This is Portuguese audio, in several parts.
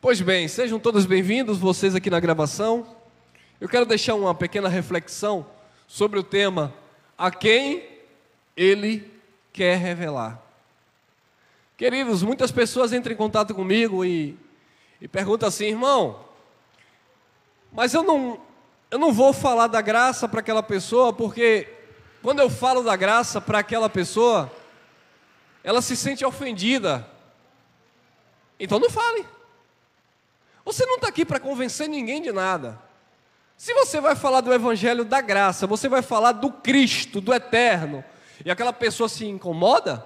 Pois bem, sejam todos bem-vindos, vocês aqui na gravação. Eu quero deixar uma pequena reflexão sobre o tema a quem Ele quer revelar. Queridos, muitas pessoas entram em contato comigo e perguntam assim: irmão, mas eu não vou falar da graça para aquela pessoa, porque quando eu falo da graça para aquela pessoa, ela se sente ofendida. Então não fale. Você não está aqui para convencer ninguém de nada. Se você vai falar do Evangelho da graça, você vai falar do Cristo, do Eterno, e aquela pessoa se incomoda,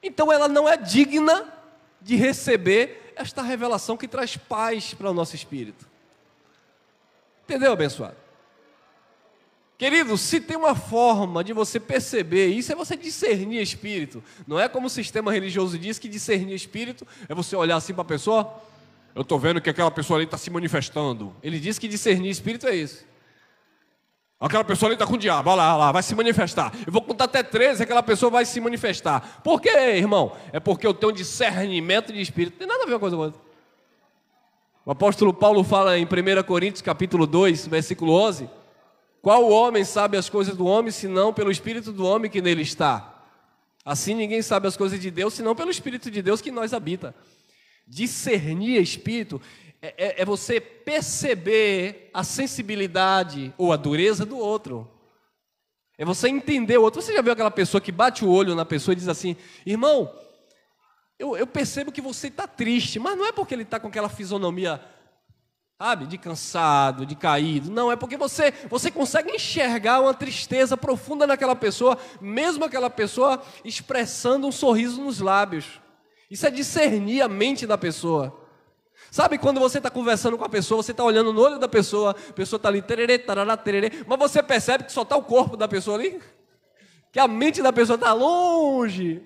então ela não é digna de receber esta revelação que traz paz para o nosso espírito. Entendeu, abençoado? Querido, se tem uma forma de você perceber isso, é você discernir espírito. Não é como o sistema religioso diz que discernir espírito é você olhar assim para a pessoa: eu estou vendo que aquela pessoa ali está se manifestando. Ele diz que discernir espírito é isso. Aquela pessoa ali está com o diabo, olha lá, vai se manifestar. Eu vou contar até 13, aquela pessoa vai se manifestar. Por quê, irmão? É porque eu tenho discernimento de espírito. Não tem nada a ver uma coisa com a outra. O apóstolo Paulo fala em 1 Coríntios capítulo 2, versículo 11: qual homem sabe as coisas do homem, senão pelo Espírito do homem que nele está? Assim ninguém sabe as coisas de Deus, senão pelo Espírito de Deus que em nós habita. Discernir espírito é você perceber a sensibilidade ou a dureza do outro. É você entender o outro. Você já viu aquela pessoa que bate o olho na pessoa e diz assim: irmão, eu percebo que você está triste, mas não é porque ele está com aquela fisionomia, sabe, de cansado, de caído. Não, é porque você consegue enxergar uma tristeza profunda naquela pessoa, mesmo aquela pessoa expressando um sorriso nos lábios. Isso é discernir a mente da pessoa. Sabe quando você está conversando com a pessoa, você está olhando no olho da pessoa, a pessoa está ali, tererê, tarará, tererê, mas você percebe que só está o corpo da pessoa ali? Que a mente da pessoa está longe.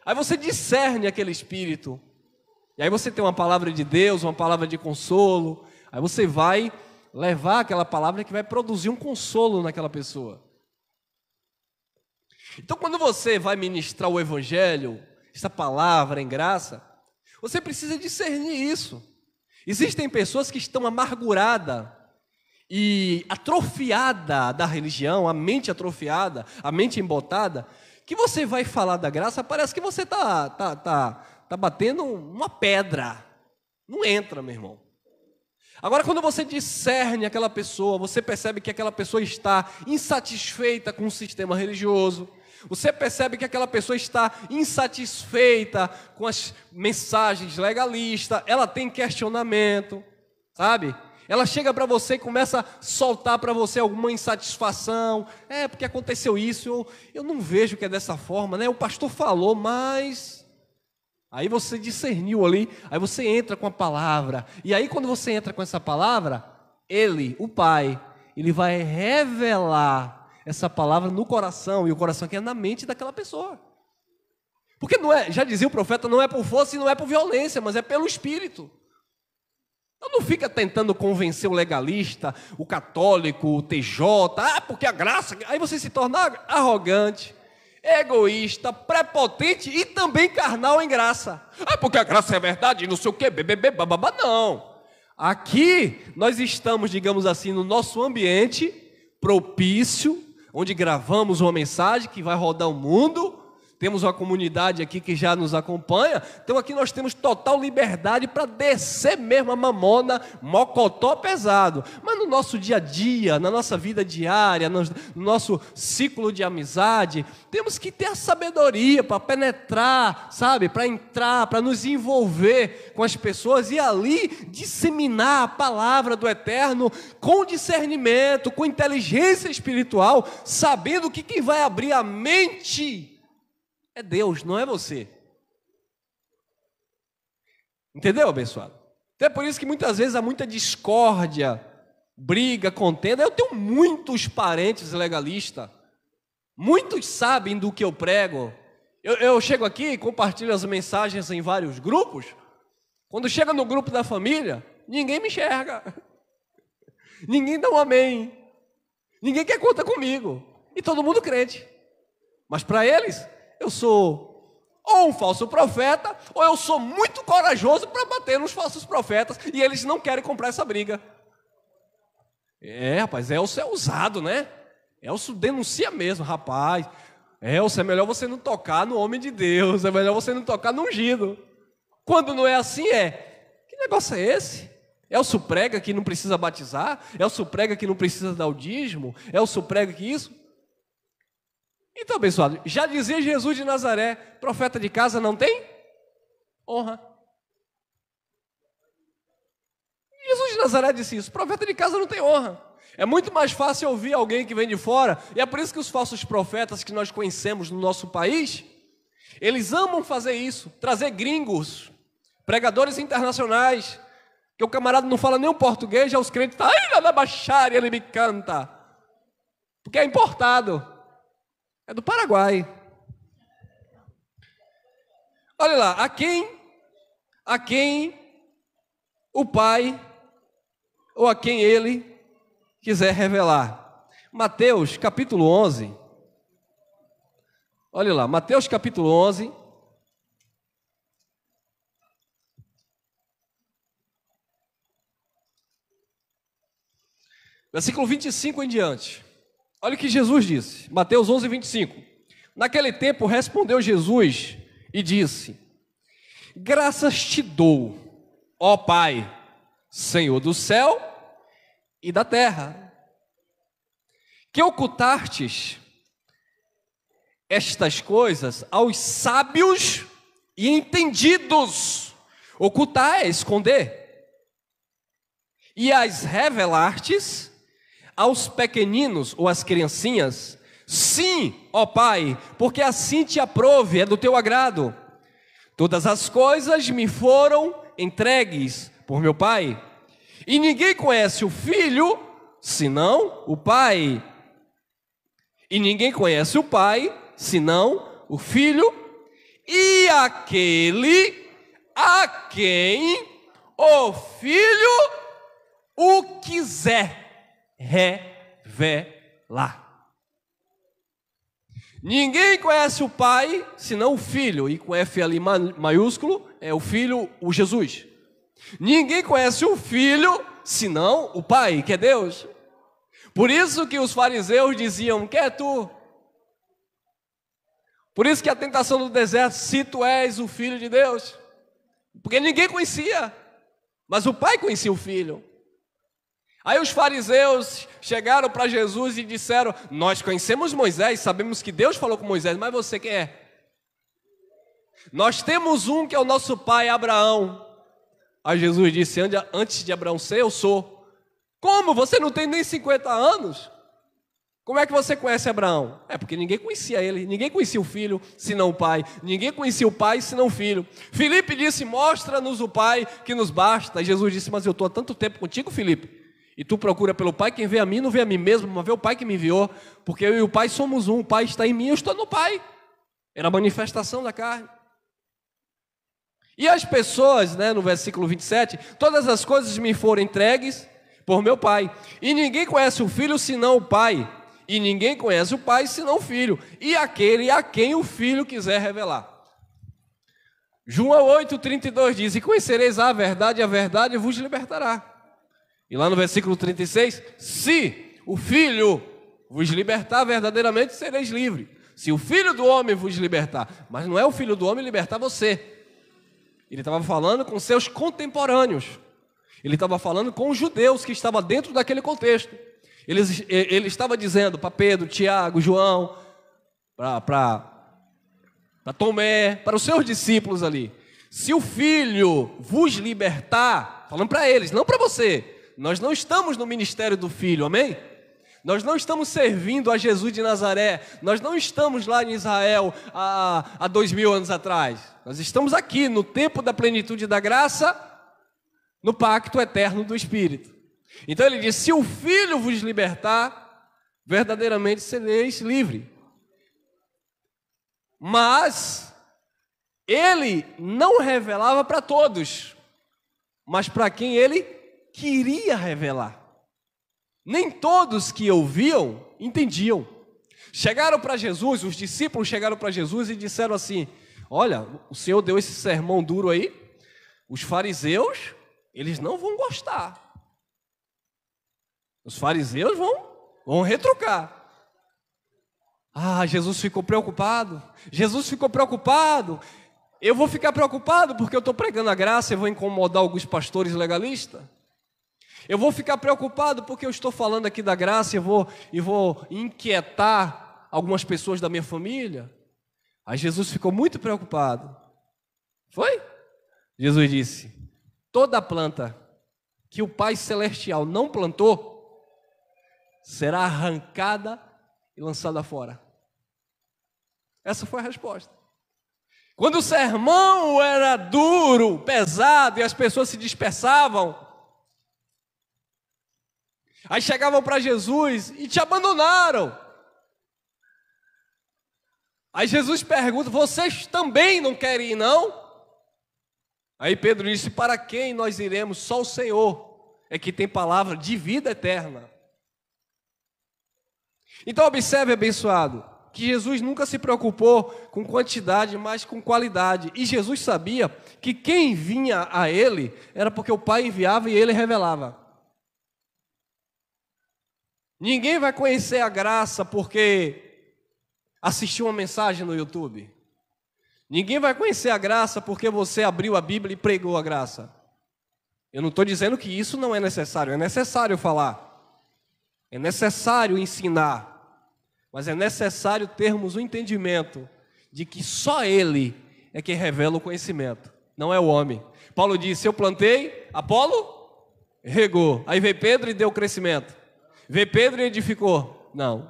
Aí você discerne aquele espírito. E aí você tem uma palavra de Deus, uma palavra de consolo. Aí você vai levar aquela palavra que vai produzir um consolo naquela pessoa. Então quando você vai ministrar o Evangelho, essa palavra em graça, você precisa discernir isso. Existem pessoas que estão amarguradas e atrofiadas da religião, a mente atrofiada, a mente embotada, que você vai falar da graça, parece que você tá batendo uma pedra. Não entra, meu irmão. Agora, quando você discerne aquela pessoa, você percebe que aquela pessoa está insatisfeita com o sistema religioso. Você percebe que aquela pessoa está insatisfeita com as mensagens legalistas, ela tem questionamento, sabe? Ela chega para você e começa a soltar para você alguma insatisfação. Porque aconteceu isso, eu não vejo que é dessa forma, né? O pastor falou, mas... Aí você discerniu ali, aí você entra com a palavra. E aí quando você entra com essa palavra, Ele, o Pai, Ele vai revelar essa palavra no coração, e o coração que é na mente daquela pessoa. Porque não é, já dizia o profeta, não é por força e não é por violência, mas é pelo Espírito. Então não fica tentando convencer o legalista, o católico, o TJ, porque a graça... Aí você se torna arrogante, egoísta, prepotente e também carnal em graça. Porque a graça é verdade, não sei o quê, bababá. Não. Aqui nós estamos, digamos assim, no nosso ambiente propício, onde gravamos uma mensagem que vai rodar o mundo. Temos uma comunidade aqui que já nos acompanha. Então aqui nós temos total liberdade para descer mesmo a mamona, mocotó pesado. Mas no nosso dia a dia, na nossa vida diária, no nosso ciclo de amizade, temos que ter a sabedoria para penetrar, sabe? Para entrar, para nos envolver com as pessoas e ali disseminar a palavra do Eterno com discernimento, com inteligência espiritual, sabendo que quem vai abrir a mente é Deus, não é você. Entendeu, abençoado? Então é por isso que muitas vezes há muita discórdia, briga, contenda. Eu tenho muitos parentes legalistas. Muitos sabem do que eu prego. Eu chego aqui e compartilho as mensagens em vários grupos. Quando chega no grupo da família, ninguém me enxerga. Ninguém dá um amém. Ninguém quer conta comigo. E todo mundo crente. Mas para eles... eu sou ou um falso profeta, ou eu sou muito corajoso para bater nos falsos profetas, e eles não querem comprar essa briga. Rapaz, Elcio é ousado, né? Elcio denuncia mesmo, rapaz. Elcio, é melhor você não tocar no homem de Deus, é melhor você não tocar no ungido. Quando não é assim, que negócio é esse? Elcio prega que não precisa batizar? Elcio prega que não precisa dar o dízimo? Elcio prega que isso? Então, abençoado, já dizia Jesus de Nazaré, profeta de casa não tem honra. Jesus de Nazaré disse isso, profeta de casa não tem honra. É muito mais fácil ouvir alguém que vem de fora, e é por isso que os falsos profetas que nós conhecemos no nosso país, eles amam fazer isso, trazer gringos, pregadores internacionais, que o camarada não fala nem o português, já os crentes estão, ai, na baixaria, ele me canta, porque é importado. É do Paraguai. Olha lá, a quem o Pai, ou a quem Ele quiser revelar. Mateus capítulo 11. Olha lá, Mateus capítulo 11. Versículo 25 em diante. Olha o que Jesus disse, Mateus 11, 25. Naquele tempo respondeu Jesus e disse: graças te dou, ó Pai, Senhor do céu e da terra, que ocultastes estas coisas aos sábios e entendidos. Ocultar é esconder. E as revelastes aos pequeninos ou às criancinhas. Sim, ó Pai, porque assim te aprove, é do teu agrado. Todas as coisas me foram entregues por meu Pai, e ninguém conhece o Filho senão o Pai, e ninguém conhece o Pai senão o Filho, e aquele a quem o Filho o quiser revelar. Ninguém conhece o Pai senão o Filho, e com F ali maiúsculo é o Filho, o Jesus. Ninguém conhece o Filho senão o Pai, que é Deus. Por isso que os fariseus diziam: quem é tu? Por isso que a tentação do deserto, se tu és o Filho de Deus, porque ninguém conhecia, mas o Pai conhecia o Filho. Aí os fariseus chegaram para Jesus e disseram: nós conhecemos Moisés, sabemos que Deus falou com Moisés, mas você quem é? Nós temos um que é o nosso pai Abraão. Aí Jesus disse: antes de Abraão ser, eu sou. Como? Você não tem nem 50 anos? Como é que você conhece Abraão? É porque ninguém conhecia ele, ninguém conhecia o filho, senão o pai. Ninguém conhecia o pai, senão o filho. Filipe disse: mostra-nos o pai, que nos basta. E Jesus disse: mas eu estou há tanto tempo contigo, Filipe, e tu procura pelo Pai. Quem vê a mim não vê a mim mesmo, mas vê o Pai que me enviou, porque eu e o Pai somos um. O Pai está em mim, eu estou no Pai. Era a manifestação da carne. E as pessoas, no versículo 27, todas as coisas me foram entregues por meu Pai, e ninguém conhece o Filho senão o Pai, e ninguém conhece o Pai senão o Filho, e aquele a quem o Filho quiser revelar. João 8,32 diz: e conhecereis a verdade vos libertará. E lá no versículo 36, se o Filho vos libertar, verdadeiramente sereis livres. Se o Filho do homem vos libertar, mas não é o Filho do homem libertar você. Ele estava falando com seus contemporâneos. Ele estava falando com os judeus que estavam dentro daquele contexto. Ele estava dizendo para Pedro, Tiago, João, para Tomé, para os seus discípulos ali: se o Filho vos libertar, falando para eles, não para você. Nós não estamos no ministério do Filho, amém? Nós não estamos servindo a Jesus de Nazaré. Nós não estamos lá em Israel há 2000 anos atrás. Nós estamos aqui no tempo da plenitude da graça, no pacto eterno do Espírito. Então ele diz: se o Filho vos libertar, verdadeiramente sereis livres. Mas ele não revelava para todos, mas para quem ele queria revelar. Nem todos que ouviam entendiam. Chegaram para Jesus, os discípulos chegaram para Jesus e disseram assim: olha, o Senhor deu esse sermão duro aí, os fariseus, eles não vão gostar. Os fariseus vão retrucar. Ah, Jesus ficou preocupado. Jesus ficou preocupado. Eu vou ficar preocupado porque eu estou pregando a graça e vou incomodar alguns pastores legalistas. Eu vou ficar preocupado porque eu estou falando aqui da graça e vou inquietar algumas pessoas da minha família. Aí Jesus ficou muito preocupado. Foi? Jesus disse: toda planta que o Pai Celestial não plantou será arrancada e lançada fora. Essa foi a resposta. Quando o sermão era duro, pesado e as pessoas se dispersavam, aí chegavam para Jesus e te abandonaram. Aí Jesus pergunta: vocês também não querem ir, não? Aí Pedro disse: para quem nós iremos? Só o Senhor é que tem palavra de vida eterna. Então observe, abençoado, que Jesus nunca se preocupou com quantidade, mas com qualidade. E Jesus sabia que quem vinha a Ele era porque o Pai enviava e Ele revelava. Ninguém vai conhecer a graça porque assistiu uma mensagem no YouTube. Ninguém vai conhecer a graça porque você abriu a Bíblia e pregou a graça. Eu não estou dizendo que isso não é necessário. É necessário falar. É necessário ensinar. Mas é necessário termos o entendimento de que só Ele é quem revela o conhecimento, não é o homem. Paulo disse: eu plantei, Apolo regou. Aí veio Pedro e deu crescimento. Veio Pedro e edificou. Não.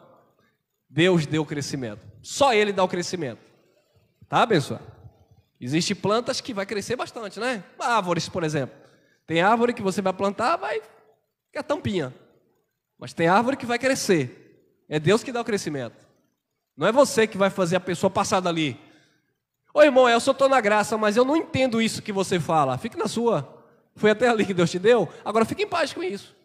Deus deu crescimento. Só Ele dá o crescimento. Tá, abençoado? Existem plantas que vai crescer bastante, né? Árvores, por exemplo. Tem árvore que você vai plantar, vai ficar tampinha. Mas tem árvore que vai crescer. É Deus que dá o crescimento. Não é você que vai fazer a pessoa passar dali. Ô irmão, eu só estou na graça, mas eu não entendo isso que você fala. Fique na sua. Foi até ali que Deus te deu. Agora fique em paz com isso.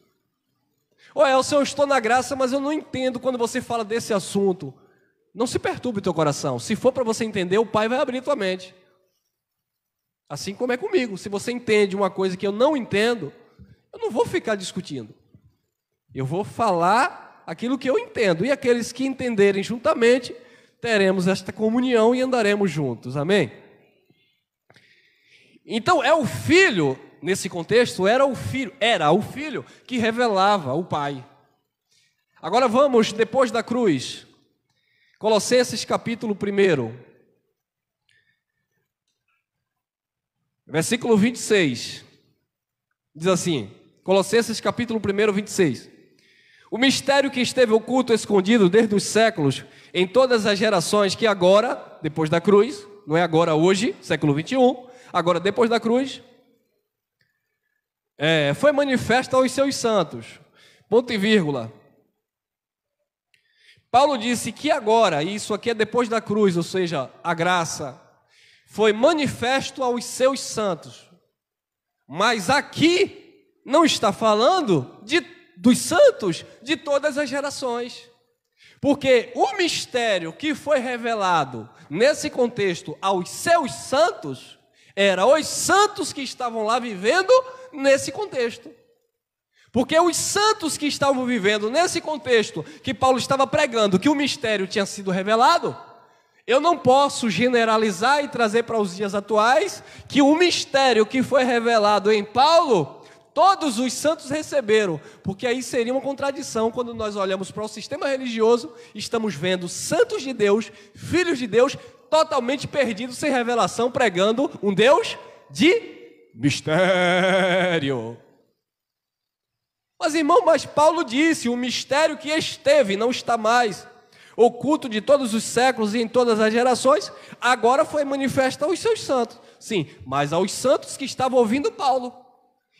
Ô Elson, eu estou na graça, mas eu não entendo quando você fala desse assunto. Não se perturbe o teu coração. Se for para você entender, o Pai vai abrir tua mente. Assim como é comigo. Se você entende uma coisa que eu não entendo, eu não vou ficar discutindo. Eu vou falar aquilo que eu entendo, e aqueles que entenderem juntamente, teremos esta comunhão e andaremos juntos, amém? Então é o filho, nesse contexto, era o filho que revelava o Pai. Agora vamos, depois da cruz, Colossenses capítulo 1, versículo 26, diz assim, Colossenses capítulo 1, 26. O mistério que esteve oculto, escondido desde os séculos, em todas as gerações, que agora, depois da cruz, não é agora hoje, século 21, agora depois da cruz, foi manifesto aos seus santos. Ponto e vírgula. Paulo disse que agora, e isso aqui é depois da cruz, ou seja, a graça, foi manifesto aos seus santos. Mas aqui não está falando dos santos de todas as gerações. Porque o mistério que foi revelado nesse contexto aos seus santos, era os santos que estavam lá vivendo nesse contexto. Porque os santos que estavam vivendo nesse contexto que Paulo estava pregando, que o mistério tinha sido revelado, eu não posso generalizar e trazer para os dias atuais que o mistério que foi revelado em Paulo, todos os santos receberam, porque aí seria uma contradição quando nós olhamos para o sistema religioso, estamos vendo santos de Deus, filhos de Deus, totalmente perdidos, sem revelação, pregando um Deus de mistério. Mas irmão, Paulo disse, o mistério que esteve, não está mais, oculto de todos os séculos e em todas as gerações, agora foi manifesto aos seus santos. Sim, mas aos santos que estavam ouvindo Paulo.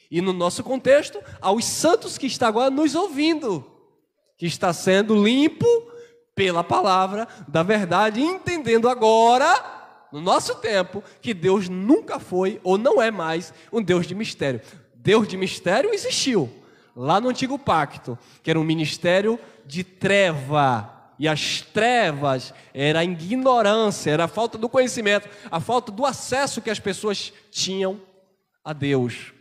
E no nosso contexto, aos santos que estão agora nos ouvindo, que está sendo limpo pela palavra da verdade, entendendo agora, no nosso tempo, que Deus nunca foi ou não é mais um Deus de mistério. Deus de mistério existiu lá no Antigo Pacto, que era um ministério de treva, E as trevas era a ignorância, era a falta do conhecimento, a falta do acesso que as pessoas tinham a Deus.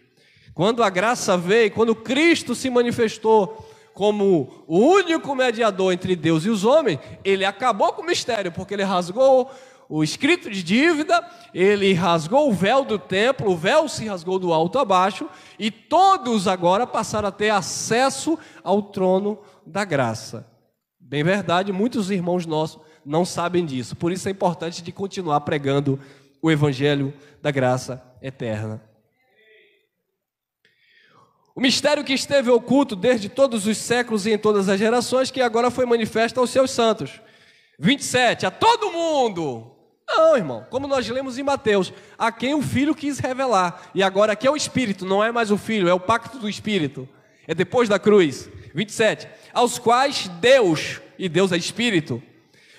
Quando a graça veio, quando Cristo se manifestou como o único mediador entre Deus e os homens, ele acabou com o mistério, porque ele rasgou o escrito de dívida, ele rasgou o véu do templo, o véu se rasgou do alto a baixo, e todos agora passaram a ter acesso ao trono da graça. Bem verdade, muitos irmãos nossos não sabem disso, por isso é importante de continuar pregando o evangelho da graça eterna. O mistério que esteve oculto desde todos os séculos e em todas as gerações, que agora foi manifesto aos seus santos. 27, a todo mundo. Não, irmão, como nós lemos em Mateus, a quem o Filho quis revelar. E agora aqui é o Espírito, não é mais o Filho, é o pacto do Espírito. É depois da cruz. 27, aos quais Deus, e Deus é Espírito,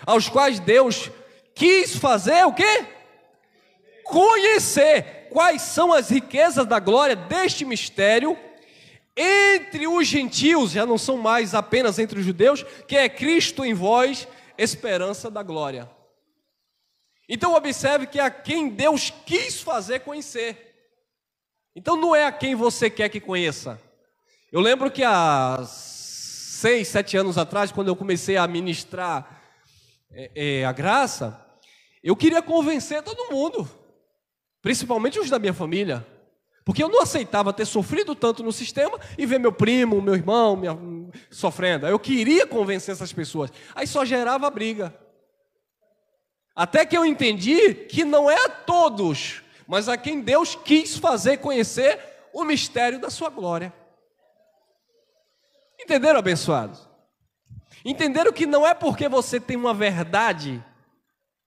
aos quais Deus quis fazer o quê? Conhecer quais são as riquezas da glória deste mistério entre os gentios, já não são mais apenas entre os judeus, que é Cristo em vós, esperança da glória. Então observe que é a quem Deus quis fazer conhecer. Então não é a quem você quer que conheça. Eu lembro que há 6, 7 anos atrás, quando eu comecei a ministrar a graça, eu queria convencer todo mundo, principalmente os da minha família, porque eu não aceitava ter sofrido tanto no sistema e ver meu primo, meu irmão sofrendo. Eu queria convencer essas pessoas, aí só gerava briga. Até que eu entendi que não é a todos, mas a quem Deus quis fazer conhecer o mistério da sua glória. Entenderam, abençoados? Entenderam que não é porque você tem uma verdade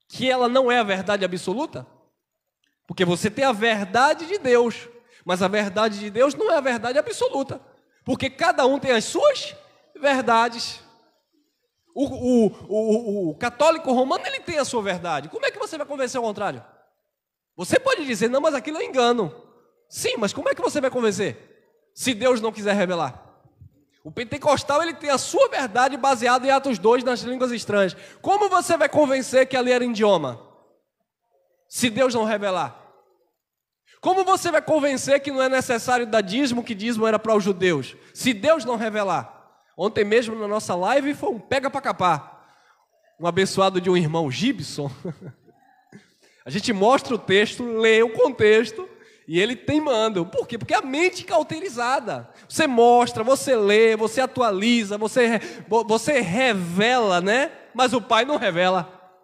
que ela não é a verdade absoluta? Porque você tem a verdade de Deus, mas a verdade de Deus não é a verdade absoluta, porque cada um tem as suas verdades. O católico romano, ele tem a sua verdade. Como é que você vai convencer o contrário? Você pode dizer, não, mas aquilo é engano. Sim, mas como é que você vai convencer? Se Deus não quiser revelar. O pentecostal, ele tem a sua verdade baseada em Atos 2, nas línguas estranhas. Como você vai convencer que ali era idioma? Se Deus não revelar. Como você vai convencer que não é necessário dar dízimo, que dízimo era para os judeus? Se Deus não revelar. Ontem mesmo na nossa live foi um pega para capar. Um abençoado de um irmão, Gibson. A gente mostra o texto, lê o contexto e ele teimando. Por quê? Porque a mente cauterizada. Você mostra, você lê, você atualiza, você revela, né? Mas o Pai não revela.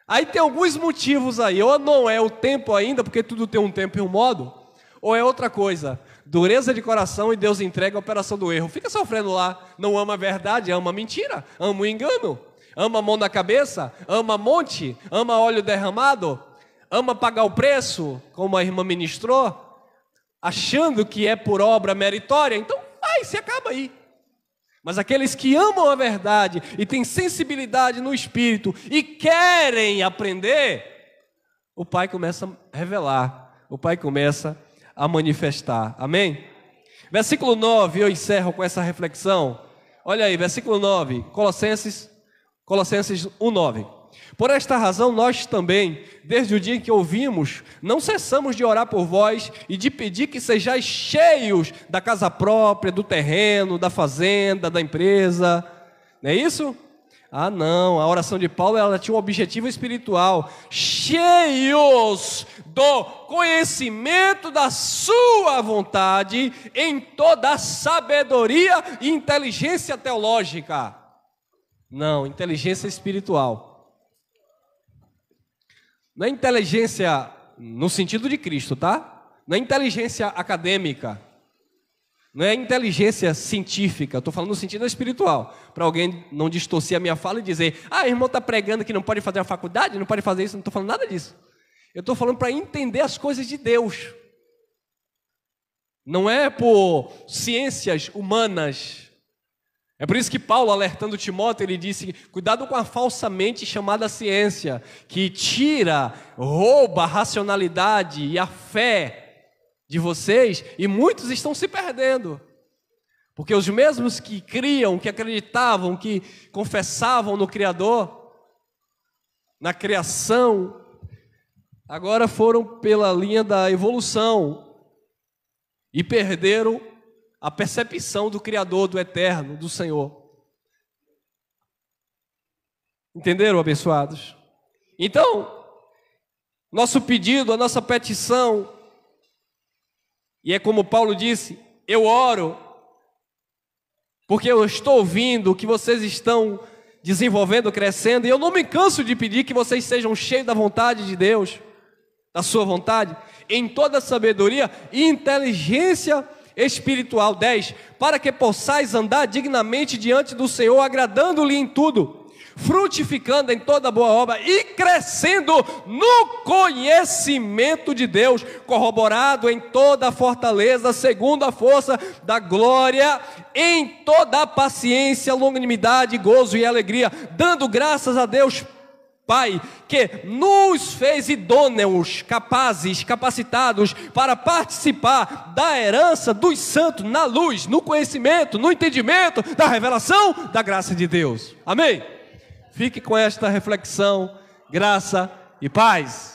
Aí tem alguns motivos aí. Ou não é o tempo ainda, porque tudo tem um tempo e um modo. Ou é outra coisa. Dureza de coração e Deus entrega a operação do erro. Fica sofrendo lá, não ama a verdade, ama a mentira, ama o engano, ama a mão na cabeça, ama monte, ama óleo derramado, ama pagar o preço, como a irmã ministrou, achando que é por obra meritória. Então vai, se acaba aí. Mas aqueles que amam a verdade e têm sensibilidade no espírito e querem aprender, o Pai começa a revelar, o Pai começa a manifestar, amém? Versículo 9, eu encerro com essa reflexão. Olha aí, versículo 9, Colossenses 1:9. Por esta razão nós também, desde o dia em que ouvimos, não cessamos de orar por vós e de pedir que sejais cheios da casa própria, do terreno, da fazenda, da empresa. Não é isso? Ah, não, a oração de Paulo, ela tinha um objetivo espiritual: cheios do conhecimento da sua vontade em toda a sabedoria e inteligência teológica. Não, inteligência espiritual. Não é inteligência no sentido de Cristo, tá? Não é inteligência acadêmica. Não é inteligência científica, estou falando no sentido espiritual, para alguém não distorcer a minha fala e dizer, o irmão está pregando que não pode fazer a faculdade, não pode fazer isso, não estou falando nada disso. Eu estou falando para entender as coisas de Deus. Não é por ciências humanas. É por isso que Paulo, alertando Timóteo, ele disse, cuidado com a falsa mente chamada ciência, que rouba a racionalidade e a fé de vocês, e muitos estão se perdendo, Porque os mesmos que criam, que acreditavam, que confessavam no Criador, na criação, agora foram pela linha da evolução e perderam a percepção do Criador, do Eterno, do Senhor. Entenderam, abençoados? Então, nosso pedido, a nossa petição, e é como Paulo disse, eu oro, porque eu estou ouvindo que vocês estão desenvolvendo, crescendo, e eu não me canso de pedir que vocês sejam cheios da vontade de Deus, da sua vontade, em toda sabedoria e inteligência espiritual. 10, para que possais andar dignamente diante do Senhor, agradando-lhe em tudo, frutificando em toda boa obra e crescendo no conhecimento de Deus, corroborado em toda a fortaleza, segundo a força da glória, em toda a paciência, longanimidade, gozo e alegria, dando graças a Deus Pai, que nos fez idôneos, capazes, capacitados para participar da herança dos santos na luz, no conhecimento, no entendimento da revelação da graça de Deus. Amém? Fique com esta reflexão, graça e paz.